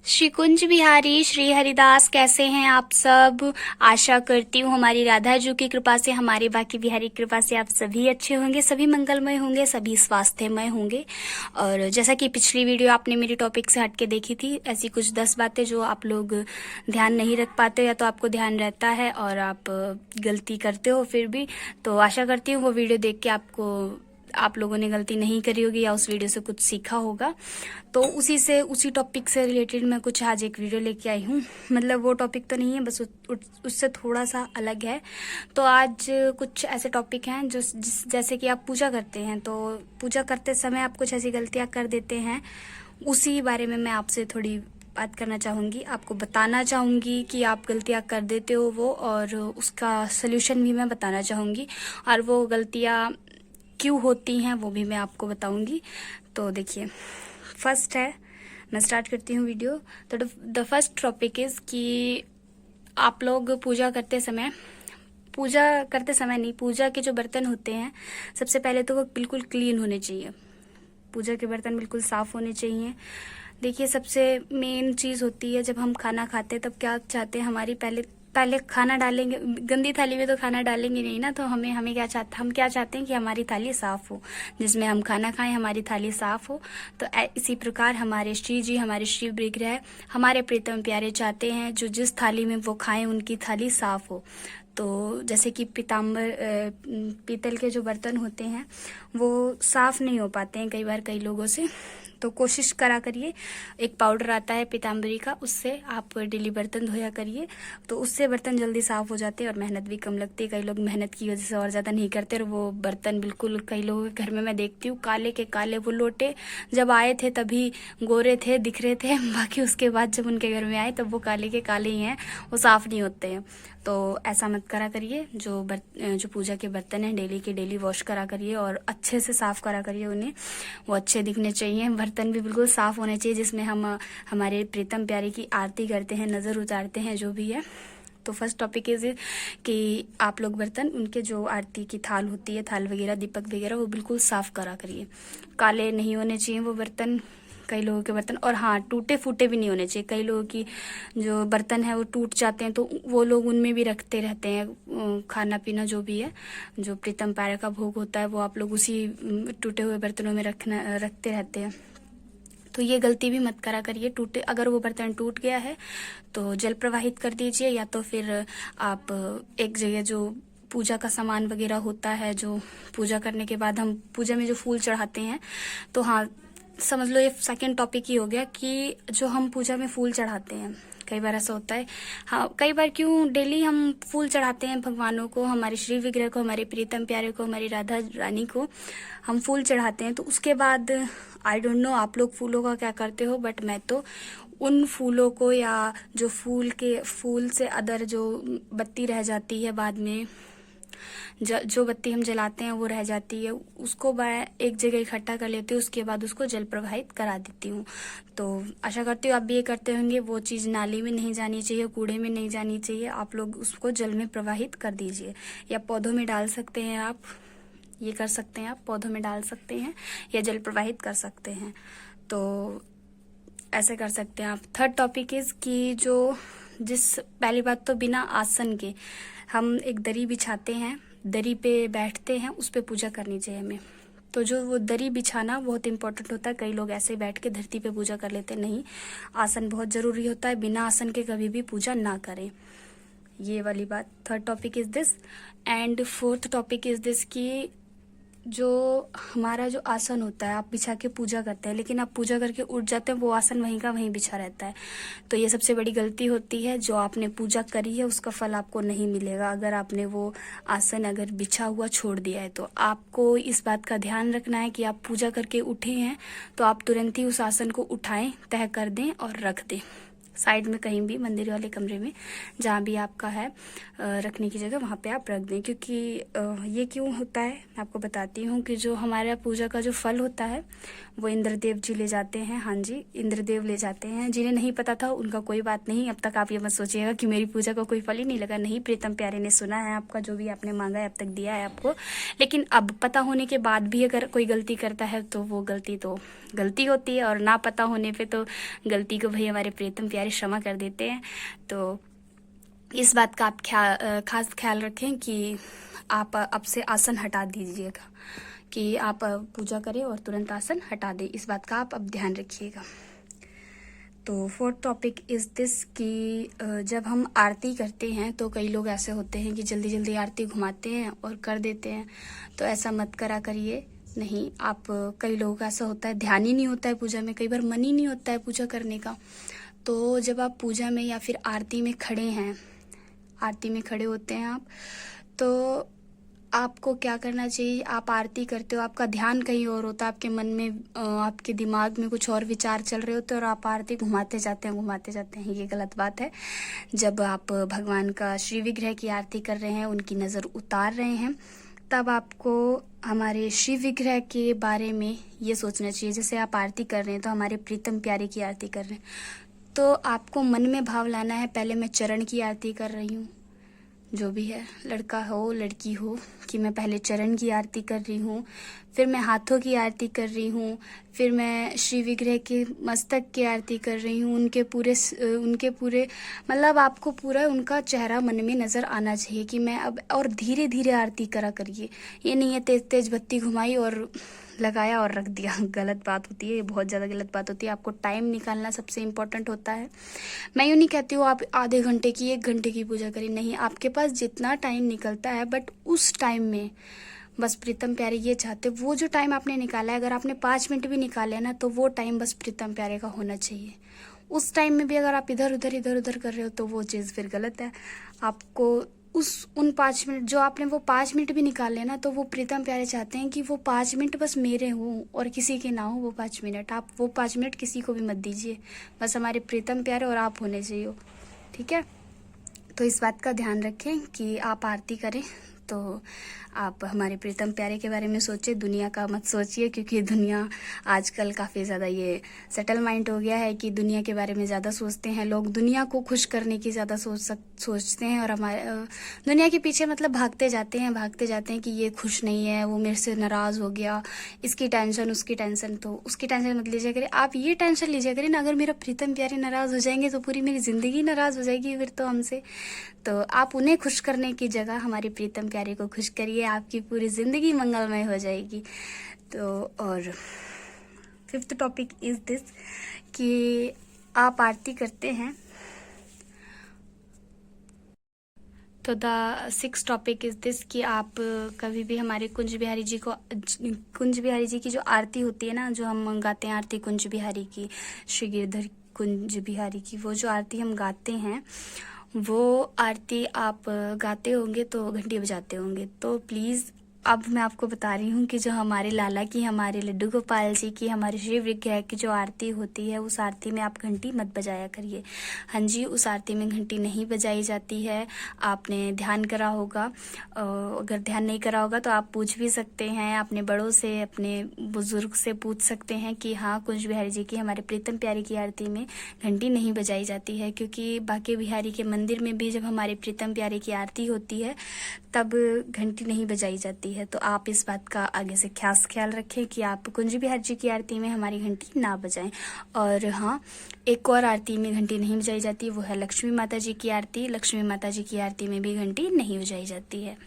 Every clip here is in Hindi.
श्री कुंज बिहारी श्री हरिदास, कैसे हैं आप सब। आशा करती हूँ हमारी राधा जी की कृपा से, हमारे बाकी बिहारी की कृपा से आप सभी अच्छे होंगे, सभी मंगलमय होंगे, सभी स्वास्थ्यमय होंगे। और जैसा कि पिछली वीडियो आपने मेरी टॉपिक से हटके देखी थी, ऐसी कुछ 10 बातें जो आप लोग ध्यान नहीं रख पाते, या तो आपको ध्यान रहता है और आप गलती करते हो फिर भी, तो आशा करती हूँ वो वीडियो देख के आप लोगों ने गलती नहीं करी होगी या उस वीडियो से कुछ सीखा होगा। तो उसी टॉपिक से रिलेटेड मैं कुछ आज एक वीडियो लेके आई हूँ। मतलब वो टॉपिक तो नहीं है, बस उससे थोड़ा सा अलग है। तो आज कुछ ऐसे टॉपिक हैं जो जैसे कि आप पूजा करते हैं, तो पूजा करते समय आप कुछ ऐसी गलतियाँ कर देते हैं, उसी बारे में मैं आपसे थोड़ी बात करना चाहूँगी, आपको बताना चाहूँगी कि आप गलतियाँ कर देते हो वो, और उसका सल्यूशन भी मैं बताना चाहूँगी, और वो गलतियाँ क्यों होती हैं वो भी मैं आपको बताऊँगी। तो देखिए, फर्स्ट है, मैं स्टार्ट करती हूँ वीडियो। तो द फर्स्ट टॉपिक इज़ कि आप लोग पूजा करते समय नहीं, पूजा के जो बर्तन होते हैं, सबसे पहले तो वो बिल्कुल क्लीन होने चाहिए। पूजा के बर्तन बिल्कुल साफ़ होने चाहिए। देखिए, सबसे मेन चीज़ होती है, जब हम खाना खाते हैं तब क्या चाहते हैं, हमारी पहले खाना डालेंगे, गंदी थाली में तो खाना डालेंगे नहीं ना, तो हम क्या चाहते हैं कि हमारी थाली साफ़ हो, जिसमें हम खाना खाएं हमारी थाली साफ़ हो। तो इसी प्रकार हमारे श्री जी, हमारे शिव विग्रह, हमारे प्रीतम प्यारे चाहते हैं जो जिस थाली में वो खाएं उनकी थाली साफ़ हो। तो जैसे कि पीतल के जो बर्तन होते हैं वो साफ़ नहीं हो पाते हैं कई बार कई लोगों से, तो कोशिश करा करिए, एक पाउडर आता है पीताम्बरी का, उससे आप डेली बर्तन धोया करिए, तो उससे बर्तन जल्दी साफ़ हो जाते हैं और मेहनत भी कम लगती है। कई लोग मेहनत की वजह से और ज़्यादा नहीं करते, और वो बर्तन बिल्कुल, कई लोगों के घर में मैं देखती हूँ काले के काले, वो लोटे जब आए थे तभी गोरे थे, दिख रहे थे, बाकी उसके बाद जब उनके घर में आए तब वो काले के काले ही हैं, वो साफ़ नहीं होते हैं। तो ऐसा मत करा करिए। जो पूजा के बर्तन हैं डेली के डेली वॉश करा करिए और अच्छे से साफ़ करा करिए उन्हें, वो अच्छे दिखने चाहिए। बर्तन भी बिल्कुल साफ़ होने चाहिए जिसमें हम हमारे प्रीतम प्यारे की आरती करते हैं, नज़र उतारते हैं, जो भी है। तो फर्स्ट टॉपिक इज़ कि आप लोग बर्तन, उनके जो आरती की थाल होती है, थाल वगैरह, दीपक वगैरह, वो बिल्कुल साफ़ करा करिए। काले नहीं होने चाहिए वो बर्तन, कई लोगों के बर्तन, और हाँ, टूटे फूटे भी नहीं होने चाहिए। कई लोगों की जो बर्तन है वो टूट जाते हैं, तो वो लोग उनमें भी रखते रहते हैं खाना पीना, जो भी है, जो प्रीतम प्यारे का भोग होता है वो आप लोग उसी टूटे हुए बर्तनों में रखते रहते हैं। तो ये गलती भी मत करा करिए। अगर वो बर्तन टूट गया है तो जल प्रवाहित कर दीजिए, या तो फिर आप एक जगह, जो पूजा का सामान वगैरह होता है, जो पूजा करने के बाद हम पूजा में जो फूल चढ़ाते हैं, तो हाँ, समझ लो ये सेकंड टॉपिक ही हो गया कि जो हम पूजा में फूल चढ़ाते हैं, कई बार ऐसा होता है, हाँ, कई बार क्यों, डेली हम फूल चढ़ाते हैं भगवानों को, हमारे श्री विग्रह को, हमारे प्रीतम प्यारे को, हमारी राधा रानी को हम फूल चढ़ाते हैं। तो उसके बाद आई डोंट नो आप लोग फूलों का क्या करते हो, बट मैं तो उन फूलों को, या जो फूल से अदर जो बत्ती रह जाती है बाद में, जो बत्ती हम जलाते हैं वो रह जाती है, उसको मैं एक जगह इकट्ठा कर लेती हूँ, उसके बाद उसको जल प्रवाहित करा देती हूँ। तो आशा करती हूँ आप भी ये करते होंगे। वो चीज़ नाली में नहीं जानी चाहिए, कूड़े में नहीं जानी चाहिए, आप लोग उसको जल में प्रवाहित कर दीजिए, या पौधों में डाल सकते हैं आप, ये कर सकते हैं, आप पौधों में डाल सकते हैं या जल प्रवाहित कर सकते हैं, तो ऐसे कर सकते हैं आप। थर्ड टॉपिक इज़ कि पहली बात तो बिना आसन के हम एक दरी बिछाते हैं, दरी पे बैठते हैं, उस पे पूजा करनी चाहिए हमें। तो जो वो दरी बिछाना बहुत इंपॉर्टेंट होता है। कई लोग ऐसे बैठ के धरती पे पूजा कर लेते हैं, नहीं, आसन बहुत ज़रूरी होता है, बिना आसन के कभी भी पूजा ना करें, ये वाली बात। Third topic is this. And fourth topic is this कि जो हमारा जो आसन होता है, आप बिछा के पूजा करते हैं, लेकिन आप पूजा करके उठ जाते हैं, वो आसन वहीं का वहीं बिछा रहता है, तो ये सबसे बड़ी गलती होती है। जो आपने पूजा करी है उसका फल आपको नहीं मिलेगा अगर आपने वो आसन अगर बिछा हुआ छोड़ दिया है। तो आपको इस बात का ध्यान रखना है कि आप पूजा करके उठे हैं तो आप तुरंत ही उस आसन को उठाएं, तह कर दें और रख दें। साइड में कहीं भी मंदिर वाले कमरे में जहाँ भी आपका है रखने की जगह वहाँ पे आप रख दें। क्योंकि ये क्यों होता है मैं आपको बताती हूँ कि जो हमारा पूजा का जो फल होता है वो इंद्रदेव जी ले जाते हैं। हाँ जी, इंद्रदेव ले जाते हैं। जिन्हें नहीं पता था उनका कोई बात नहीं। अब तक आप ये मत सोचिएगा कि मेरी पूजा का कोई फल ही नहीं लगा। नहीं, प्रीतम प्यारे ने सुना है आपका, जो भी आपने मांगा है अब तक दिया है आपको। लेकिन अब पता होने के बाद भी अगर कोई गलती करता है तो वो गलती तो गलती होती है, और ना पता होने पे तो गलती को भाई हमारे प्रीतम प्यारे क्षमा कर देते हैं। तो इस बात का आप खास ख्याल रखें कि आप अब से आसन हटा दीजिएगा, कि आप पूजा करें और तुरंत आसन हटा दें। इस बात का आप अब ध्यान रखिएगा। तो फोर्थ टॉपिक इज़ दिस कि जब हम आरती करते हैं तो कई लोग ऐसे होते हैं कि जल्दी जल्दी आरती घुमाते हैं और कर देते हैं। तो ऐसा मत करा करिए। नहीं, आप कई लोगों का ऐसा होता है, ध्यान ही नहीं होता है पूजा में, कई बार मन ही नहीं होता है पूजा करने का। तो जब आप पूजा में या फिर आरती में खड़े हैं, आरती में खड़े होते हैं आप, तो आपको क्या करना चाहिए, आप आरती करते हो, आपका ध्यान कहीं और होता है, आपके मन में आपके दिमाग में कुछ और विचार चल रहे होते हैं और आप आरती घुमाते जाते हैं। ये गलत बात है। जब आप भगवान का श्री विग्रह की आरती कर रहे हैं, उनकी नज़र उतार रहे हैं, तब आपको हमारे श्री विग्रह के बारे में ये सोचना चाहिए। जैसे आप आरती कर रहे हैं तो हमारे प्रीतम प्यारे की आरती कर रहे हैं, तो आपको मन में भाव लाना है, पहले मैं चरण की आरती कर रही हूँ, जो भी है, लड़का हो लड़की हो, कि मैं पहले चरण की आरती कर रही हूँ, फिर मैं हाथों की आरती कर रही हूँ, फिर मैं श्री विग्रह के मस्तक की आरती कर रही हूँ। उनके पूरे मतलब आपको पूरा उनका चेहरा मन में नज़र आना चाहिए कि मैं अब, और धीरे धीरे आरती करा करिए। ये नहीं है तेज तेज बत्ती घुमाई और लगाया और रख दिया। गलत बात होती है, ये बहुत ज़्यादा गलत बात होती है। आपको टाइम निकालना सबसे इम्पोर्टेंट होता है। मैं यूँ नहीं कहती हूँ आप आधे घंटे की 1 घंटे की पूजा करें, नहीं, आपके पास जितना टाइम निकलता है, बट उस टाइम में बस प्रीतम प्यारे ये चाहते, वो जो टाइम आपने निकाला है, अगर आपने 5 मिनट भी निकाले ना, तो वो टाइम बस प्रीतम प्यारे का होना चाहिए। उस टाइम में भी अगर आप इधर उधर कर रहे हो तो वो चीज़ फिर गलत है। आपको उन 5 मिनट जो आपने वो 5 मिनट भी निकाले ना, तो वो प्रीतम प्यारे चाहते हैं कि वो 5 मिनट बस मेरे हों और किसी के ना हो वो 5 मिनट। आप वो 5 मिनट किसी को भी मत दीजिए, बस हमारे प्रीतम प्यारे और आप होने चाहिए। ठीक है, तो इस बात का ध्यान रखें कि आप आरती करें तो आप हमारे प्रीतम प्यारे के बारे में सोचिए, दुनिया का मत सोचिए। क्योंकि दुनिया आजकल काफ़ी ज़्यादा ये सेटल माइंड हो गया है कि दुनिया के बारे में ज़्यादा सोचते हैं लोग, दुनिया को खुश करने की ज़्यादा सोचते हैं, और हमारे दुनिया के पीछे मतलब भागते जाते हैं कि ये खुश नहीं है, वो मेरे से नाराज़ हो गया, इसकी टेंशन उसकी टेंशन। तो उसकी टेंशन मत लीजिए करें, आप ये टेंशन लीजिए करें ना, अगर मेरा प्रीतम प्यारे नाराज़ हो जाएंगे तो पूरी मेरी ज़िंदगी नाराज़ हो जाएगी फिर तो हमसे। तो आप उन्हें खुश करने की जगह हमारे प्रीतम प्यारे को खुश करिए, आपकी पूरी ज़िंदगी मंगलमय हो जाएगी। तो और 5th टॉपिक इज़ दिस कि आप आरती करते हैं, तो the 6th topic is this कि आप कभी भी हमारे कुंज बिहारी जी की जो आरती होती है ना, जो हम गाते हैं आरती कुंज बिहारी की, श्री गिरधर कुंज बिहारी की, वो जो आरती हम गाते हैं, वो आरती आप गाते होंगे तो घंटी बजाते होंगे। तो प्लीज़ अब मैं आपको बता रही हूँ कि जो हमारे लाला की, हमारे लड्डू गोपाल जी की, हमारे श्री विग्रह की जो आरती होती है, उस आरती में आप घंटी मत बजाया करिए। हाँ जी, उस आरती में घंटी नहीं बजाई जाती है। आपने ध्यान करा होगा, अगर ध्यान नहीं करा होगा तो आप पूछ भी सकते हैं अपने बड़ों से, अपने बुजुर्ग से पूछ सकते हैं कि हाँ, कुंज बिहारी जी की, हमारे प्रीतम प्यारे की आरती में घंटी नहीं बजाई जाती है। क्योंकि बांके बिहारी के मंदिर में भी जब हमारे प्रीतम प्यारे की आरती होती है तब घंटी नहीं बजाई जाती है। तो आप इस बात का आगे से खास ख्याल रखें कि आप कुंज बिहारी जी की आरती में हमारी घंटी ना बजाएं। और हाँ, एक और आरती में घंटी नहीं बजाई जाती, वो है लक्ष्मी माता जी की आरती। लक्ष्मी माता जी की आरती में भी घंटी नहीं बजाई जाती है।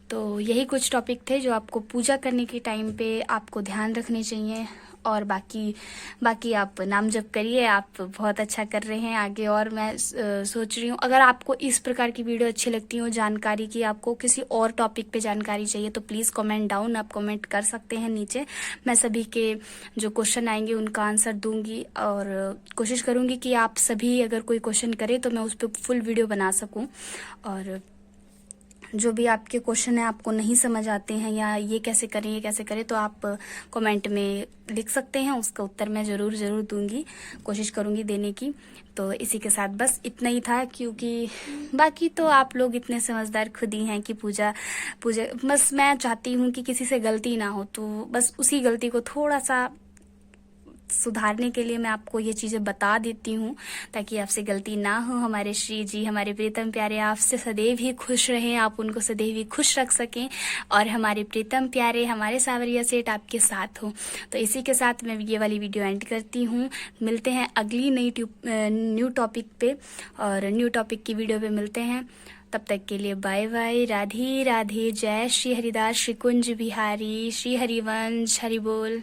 तो यही कुछ टॉपिक थे जो आपको पूजा करने के टाइम पे आपको ध्यान रखने चाहिए। और बाकी आप नाम जप करिए, आप बहुत अच्छा कर रहे हैं आगे। और मैं सोच रही हूँ, अगर आपको इस प्रकार की वीडियो अच्छी लगती हो, जानकारी की, आपको किसी और टॉपिक पे जानकारी चाहिए, तो प्लीज़ कमेंट डाउन, आप कमेंट कर सकते हैं नीचे। मैं सभी के जो क्वेश्चन आएंगे उनका आंसर दूंगी, और कोशिश करूँगी कि आप सभी अगर कोई क्वेश्चन करे तो मैं उस पर फुल वीडियो बना सकूँ। और जो भी आपके क्वेश्चन है आपको नहीं समझ आते हैं या ये कैसे करें तो आप कमेंट में लिख सकते हैं, उसका उत्तर मैं ज़रूर दूंगी, कोशिश करूंगी देने की। तो इसी के साथ बस इतना ही था, क्योंकि बाकी तो आप लोग इतने समझदार खुद ही हैं कि पूजा बस मैं चाहती हूँ कि किसी से गलती ना हो, तो बस उसी गलती को थोड़ा सा सुधारने के लिए मैं आपको ये चीज़ें बता देती हूँ, ताकि आपसे गलती ना हो। हमारे श्री जी, हमारे प्रीतम प्यारे आपसे सदैव ही खुश रहें, आप उनको सदैव ही खुश रख सकें, और हमारे प्रीतम प्यारे, हमारे सावरिया सेठ आपके साथ हो। तो इसी के साथ मैं ये वाली वीडियो एंड करती हूँ। मिलते हैं अगली न्यू टॉपिक पे, और न्यू टॉपिक की वीडियो पे मिलते हैं। तब तक के लिए बाय बाय, राधे राधे, जय श्री हरिदास, श्री कुंज बिहारी, श्री हरिवंश, हरि बोल।